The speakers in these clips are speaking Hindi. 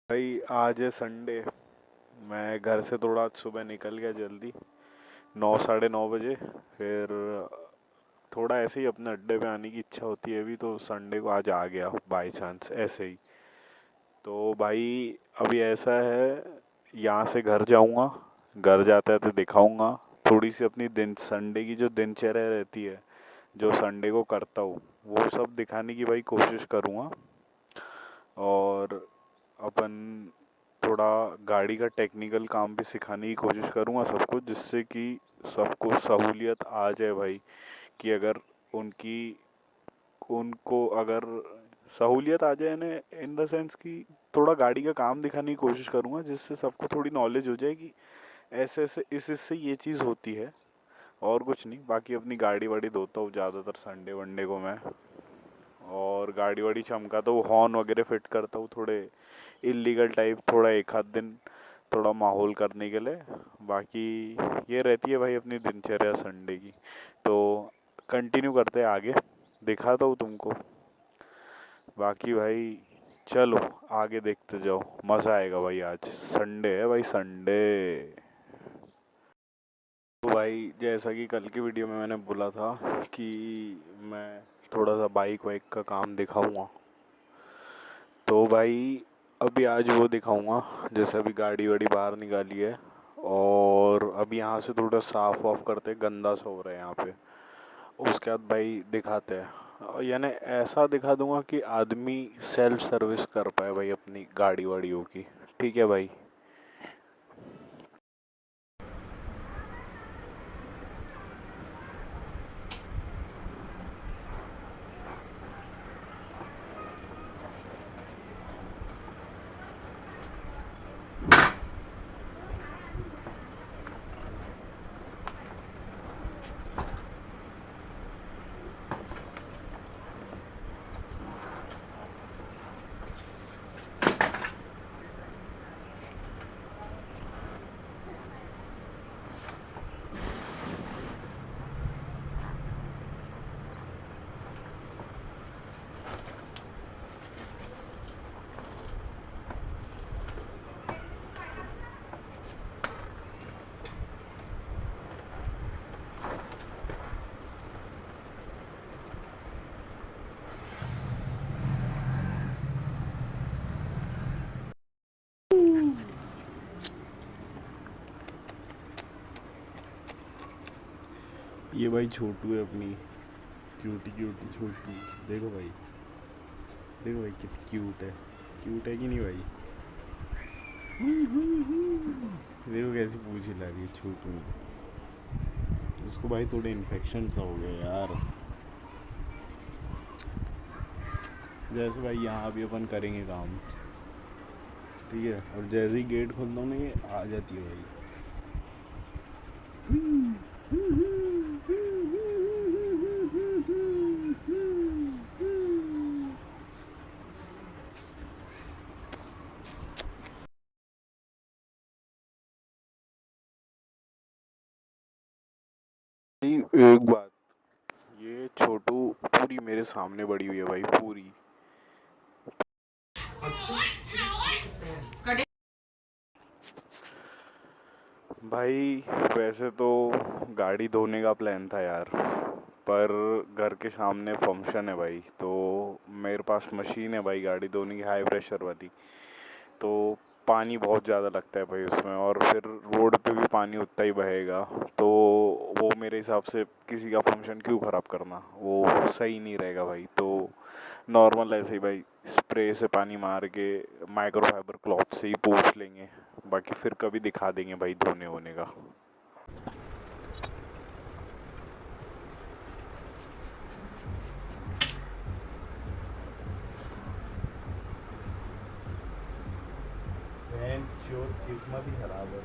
भाई आज है संडे। मैं घर से थोड़ा आज सुबह निकल गया जल्दी, 9 साढ़े 9 बजे। फिर थोड़ा ऐसे ही अपने अड्डे पे आने की इच्छा होती है अभी, तो संडे को आज आ गया बाय चांस ऐसे ही। तो भाई अभी ऐसा है, यहाँ से घर जाऊँगा, घर जाते जाते दिखाऊंगा थोड़ी सी अपनी दिन संडे की जो दिनचर्या रहती है, जो संडे को करता हूँ, वो सब दिखाने की भाई कोशिश करूँगा। और अपन थोड़ा गाड़ी का टेक्निकल काम भी सिखाने की कोशिश करूँगा सबको, जिससे कि सबको सहूलियत आ जाए भाई। कि अगर उनकी उनको अगर सहूलियत आ जाए ना, इन द सेंस कि थोड़ा गाड़ी का काम दिखाने की कोशिश करूँगा, जिससे सबको थोड़ी नॉलेज हो जाए कि ऐसे ऐसे इस इससे ये चीज़ होती है। और कुछ नहीं, बाकी अपनी गाड़ी वाड़ी धोता हूँ ज़्यादातर संडे वनडे को मैं। और गाड़ी वाड़ी चमकाता हूँ, हॉर्न वगैरह फिट करता हूँ थोड़े इलीगल टाइप, थोड़ा एक आध दिन थोड़ा माहौल करने के लिए। बाकी ये रहती है भाई अपनी दिनचर्या संडे की। तो कंटिन्यू करते हैं आगे, दिखाता हूँ तुमको। बाकी भाई चलो आगे देखते जाओ, मज़ा आएगा भाई। आज संडे है भाई, संडे। तो भाई जैसा कि कल की वीडियो में मैंने बोला था कि मैं थोड़ा सा बाइक वाइक का काम दिखाऊंगा, तो भाई अभी आज वो दिखाऊंगा। जैसे अभी गाड़ी वाड़ी बाहर निकाली है, और अभी यहाँ से थोड़ा साफ वाफ करते, गंदा सा हो रहा है यहाँ पे। उसके बाद भाई दिखाते हैं, यानी ऐसा दिखा दूंगा कि आदमी सेल्फ सर्विस कर पाए भाई अपनी गाड़ी वाड़ियों की। ठीक है भाई। ये भाई छोटू है अपनी, क्यूटी क्यूटी छोटू। देखो भाई, देखो भाई कितनी क्यूट है। क्यूट है कि नहीं भाई? देखो कैसी पूंछ हिला रही है छोटू ने। इसको भाई थोड़े इन्फेक्शन सा हो गया यार। जैसे भाई यहाँ भी अपन करेंगे काम, ठीक है, और जैसे ही गेट खोलता हूँ ना, ये आ जाती है भाई। एक बात, ये छोटू पूरी मेरे सामने बड़ी हुई है भाई, पूरी। भाई वैसे तो गाड़ी धोने का प्लान था यार, पर घर के सामने फंक्शन है भाई, तो मेरे पास मशीन है भाई गाड़ी धोने की, हाई प्रेशर वाली। तो पानी बहुत ज़्यादा लगता है भाई उसमें, और फिर रोड पे भी पानी उतना ही बहेगा। तो वो मेरे हिसाब से किसी का फंक्शन क्यों ख़राब करना, वो सही नहीं रहेगा भाई। तो नॉर्मल ऐसे ही भाई स्प्रे से पानी मार के माइक्रोफाइबर क्लॉथ से ही पोंछ लेंगे। बाकी फिर कभी दिखा देंगे भाई धोने होने का। किस्मत ही खराब है।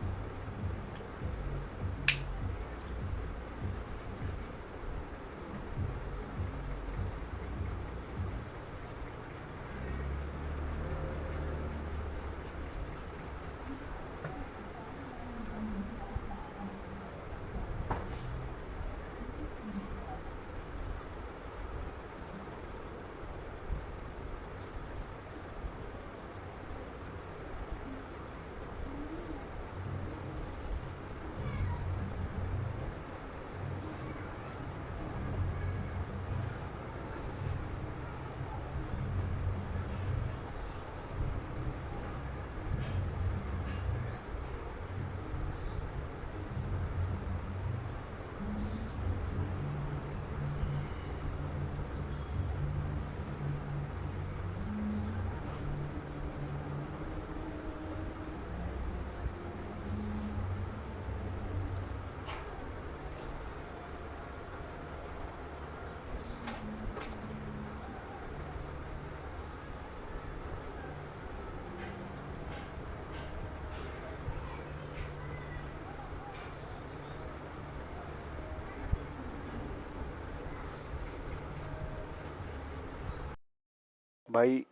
भाई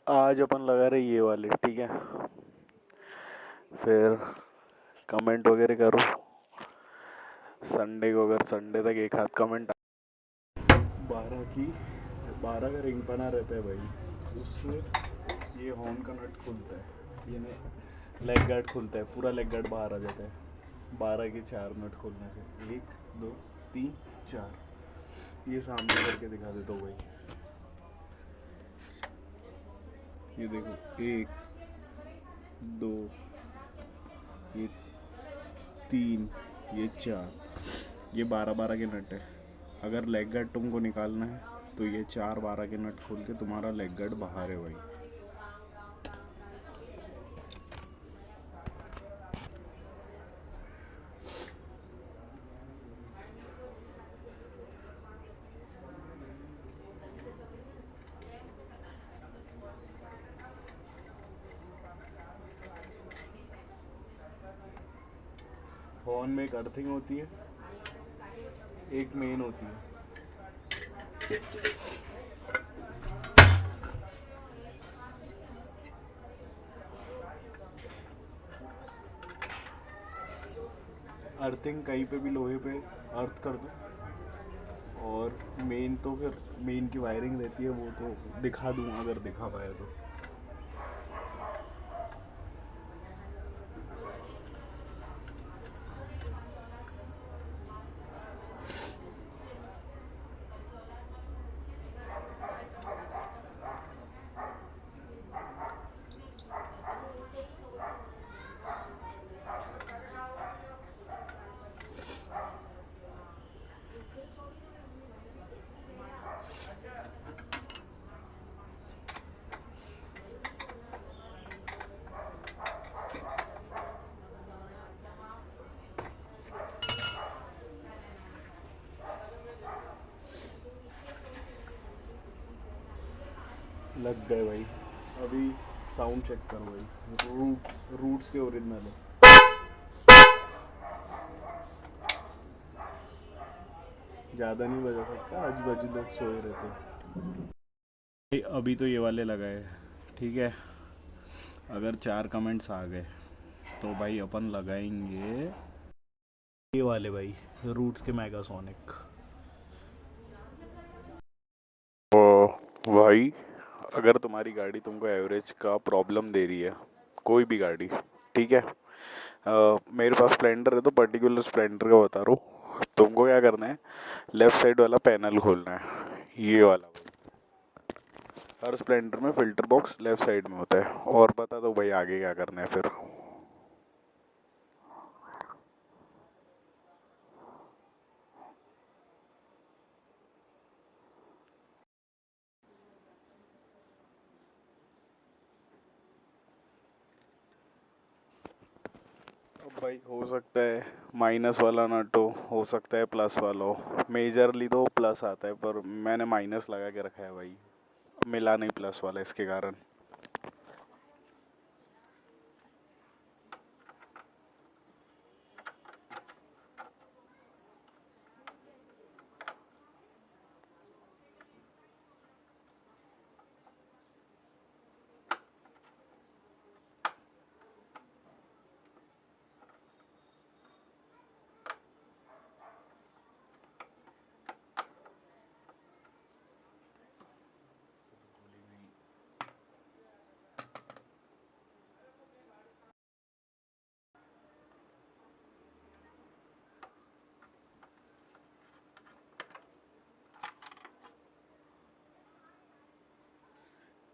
आज अपन लगा रहे ये वाले, ठीक है। फिर कमेंट वगैरह करो संडे को, अगर संडे तक एक हाथ कमेंट 12 की 12 का रिंग बना रहता है भाई, उससे ये हॉर्न का नट खुलता है, ये लेग गार्ड खुलता है, पूरा लेग गार्ड बाहर आ जाता है 12 के 4 नट खोलने से। 1 2 3 4, ये सामने करके दिखा देता हूँ भाई। ये देखो 1 2 ये 3 ये 4, ये 12 के नट है। अगर लेग गार्ड तुमको निकालना है तो ये 4 12 के नट खोल के तुम्हारा लेग गार्ड बाहर है भाई। हॉर्न में एक अर्थिंग होती है, एक मेन होती है। अर्थिंग कहीं पे भी लोहे पे अर्थ कर दो, और मेन तो फिर मेन की वायरिंग रहती है, वो तो दिखा दूँ अगर दिखा पाया तो। लग गए भाई। अभी साउंड चेक करो भाई, रूट्स के ओरिजिनल है। ज़्यादा नहीं बजा सकता, आजू बाजू लोग सोए रहते भाई। अभी तो ये वाले लगाए, ठीक है। अगर 4 कमेंट्स आ गए तो भाई अपन लगाएंगे ये वाले भाई, रूट्स के मेगासोनिक। ओ भाई, अगर तुम्हारी गाड़ी तुमको एवरेज का प्रॉब्लम दे रही है, कोई भी गाड़ी, ठीक है। मेरे पास स्प्लेंडर है तो पर्टिकुलर स्प्लेंडर का बता रहा हूँ। तुमको क्या करना है, लेफ्ट साइड वाला पैनल खोलना है, ये वाला। हर स्प्लेंडर में फिल्टर बॉक्स लेफ्ट साइड में होता है। और बता दो भाई आगे क्या करना है फिर। अब भाई हो सकता है माइनस वाला नट हो सकता है प्लस वाला हो। मेजरली तो प्लस आता है, पर मैंने माइनस लगा के रखा है भाई, मिला नहीं प्लस वाला, इसके कारण।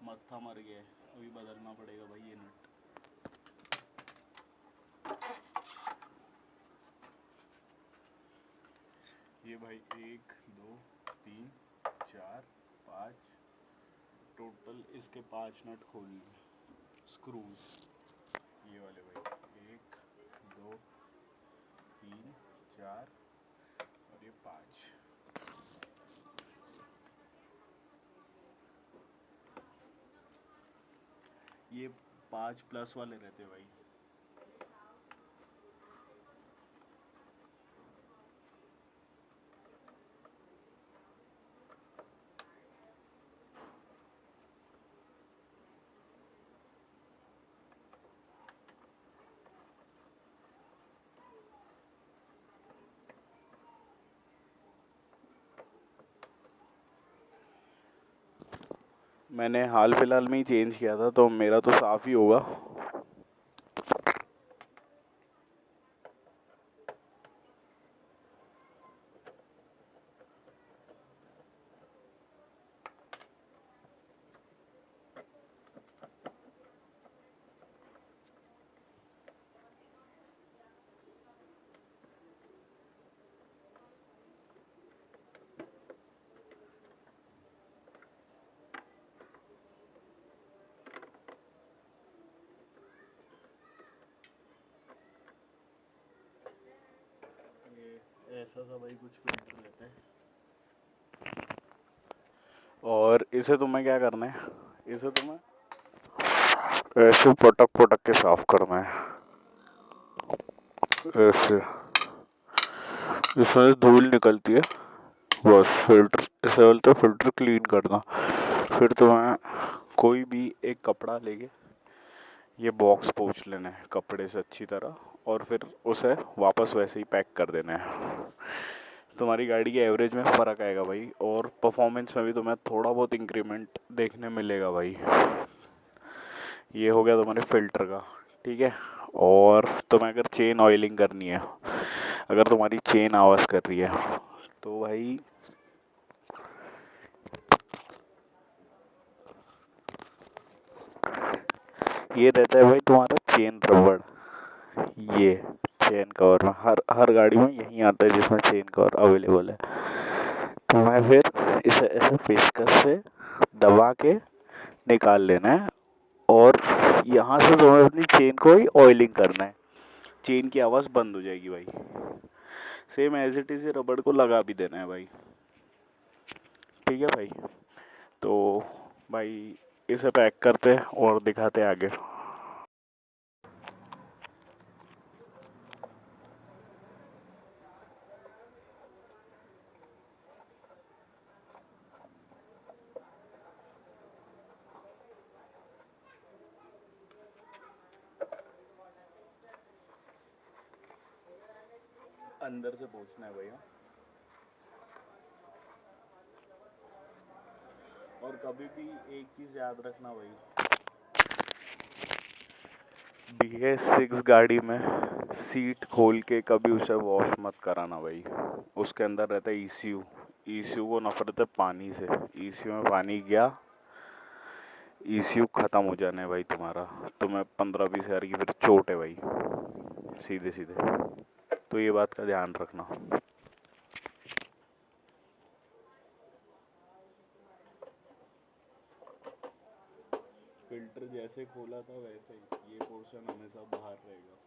मत्था मर गया है, अभी बदलना पड़ेगा भाई ये नट। ये भाई 1 2 3 4 5, टोटल इसके 5 नट खोलने स्क्रूज, ये वाले भाई 1 2 3 4 और ये 5। ये 5 प्लस वाले रहते भाई। मैंने हाल फिलहाल में ही चेंज किया था, तो मेरा तो साफ़ ही होगा। ऐसा सा भाई कुछ फिल्टर रहता है। और इसे तुम्हें क्या करना है, इसे तुम्हें ऐसे पटक पटक के साफ करना है, ऐसे। इसमें धूल निकलती है, बस फिल्टर, इसे बोलते हैं फिल्टर क्लीन करना। फिर तुम्हें कोई भी एक कपड़ा लेके ये बॉक्स पोंछ लेना है कपड़े से अच्छी तरह, और फिर उसे वापस वैसे ही पैक कर देना है। तुम्हारी गाड़ी के एवरेज में फ़र्क आएगा भाई, और परफॉर्मेंस में भी तुम्हें थोड़ा बहुत इंक्रीमेंट देखने मिलेगा भाई। ये हो गया तुम्हारे फ़िल्टर का, ठीक है। और तुम्हें अगर चेन ऑयलिंग करनी है, अगर तुम्हारी चेन आवाज़ कर रही है, तो भाई ये रहता है भाई तुम्हारा चेन रबड़। ये चेन कवर में हर हर गाड़ी में यही आता है जिसमें चेन कवर अवेलेबल है। तो मैं फिर इसे ऐसे पेचकस से दबा के निकाल लेना है, और यहाँ से तुम्हें अपनी चेन को ही ऑयलिंग करना है। चेन की आवाज़ बंद हो जाएगी भाई। सेम एज इट इज़ रबड़ को लगा भी देना है भाई, ठीक है भाई। तो भाई इसे पैक करते हैं और दिखाते हैं आगे। अंदर से पूछना है भैया। और कभी भी एक चीज़ याद रखना भाई, BS6 गाड़ी में सीट खोल के कभी उसे वॉश मत कराना भाई। उसके अंदर रहता है ECU। ECU को नफरत है पानी से। ECU में पानी गया, ECU ख़त्म हो जाना है भाई तुम्हारा। तुम्हें 15-20 हज़ार की फिर चोट है भाई, सीधे सीधे। तो ये बात का ध्यान रखना। फिल्टर जैसे खोला था वैसे ही ये पोर्शन हमेशा बाहर रहेगा।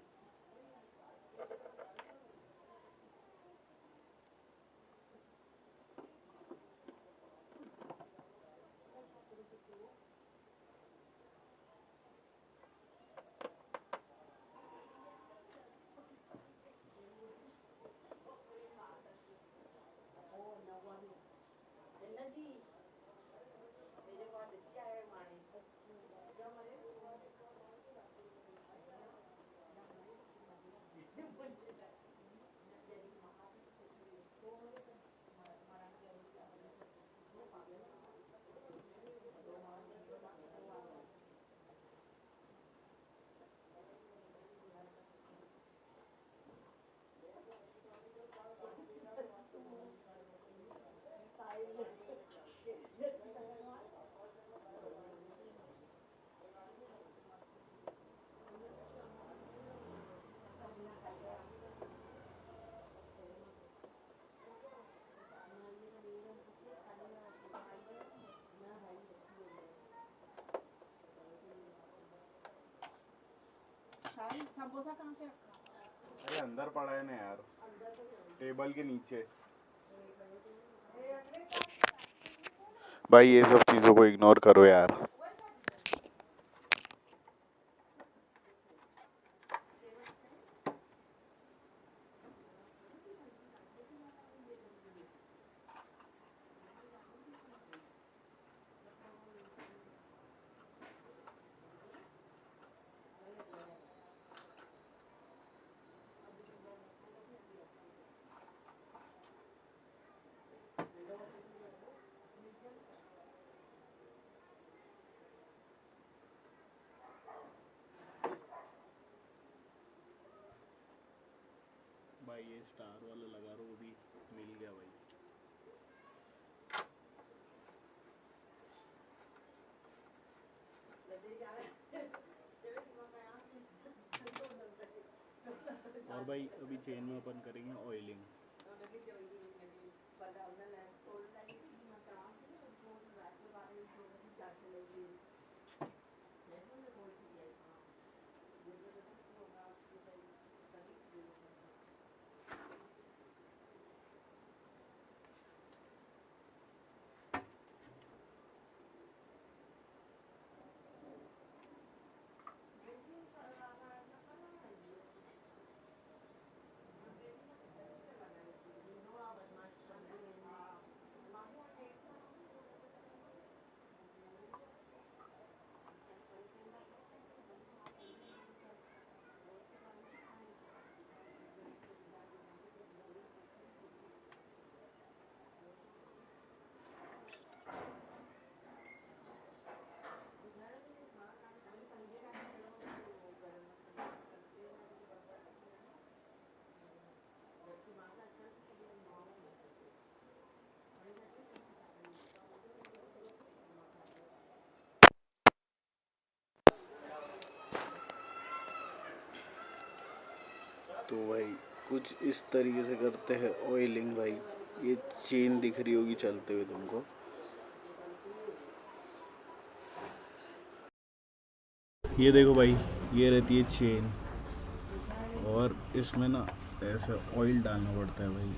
अरे अंदर पड़ा है ना यार, टेबल के नीचे। भाई ये सब चीज़ों को इग्नोर करो यार। स्टार वाला लगा रहा, वो भी मिल गया भाई। और भाई अभी चेन में अपन करेंगे ऑयलिंग। तो भाई कुछ इस तरीके से करते हैं ऑयलिंग भाई। ये चेन दिख रही होगी चलते हुए तुमको। ये देखो भाई, ये रहती है चेन, और इसमें ना ऐसे ऑयल डालना पड़ता है भाई।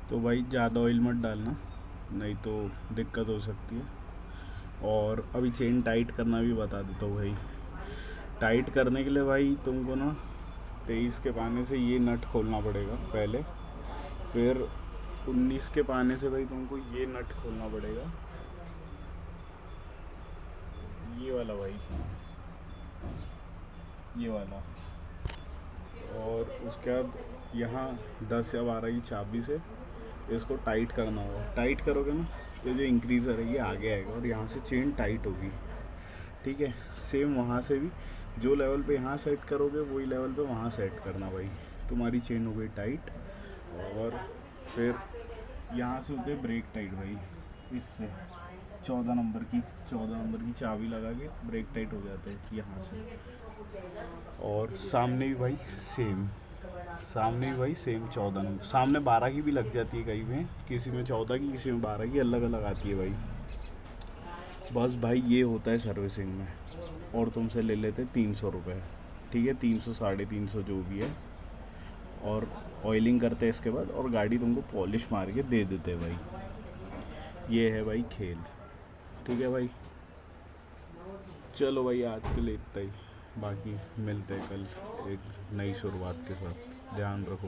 तो भाई ज़्यादा ऑयल मत डालना, नहीं तो दिक्कत हो सकती है। और अभी चेन टाइट करना भी बता देता हूँ भाई। टाइट करने के लिए भाई तुमको ना 23 के पाने से ये नट खोलना पड़ेगा पहले, फिर 19 के पाने से भाई तुमको ये नट खोलना पड़ेगा, ये वाला भाई, ये वाला। और उसके बाद यहाँ 10 या 12 की चाबी से इसको टाइट करना होगा। टाइट करोगे ना तो जो इंक्रीज़र है ये आगे आएगा और यहाँ से चेन टाइट होगी, ठीक है। सेम वहाँ से भी जो लेवल पे यहाँ सेट करोगे वही लेवल पे वहाँ सेट करना भाई। तुम्हारी चेन हो गई टाइट। और फिर यहाँ से होते ब्रेक टाइट भाई, इससे 14 नंबर की चाबी लगा के ब्रेक टाइट हो जाता है यहाँ से। और सामने भी भाई सेम 14 नंबर। सामने 12 की भी लग जाती है कहीं में, किसी में 14 की, किसी में 12 की, अलग अलग आती है भाई। बस भाई ये होता है सर्विसिंग में। और तुमसे ले लेते 300 रुपये, ठीक है, 300 350 जो भी है। और ऑयलिंग करते हैं इसके बाद, और गाड़ी तुमको पॉलिश मार के दे देते हैं भाई। ये है भाई खेल, ठीक है भाई। चलो भाई आज के लिए इतना ही, बाकी मिलते हैं कल एक नई शुरुआत के साथ। ध्यान रखो।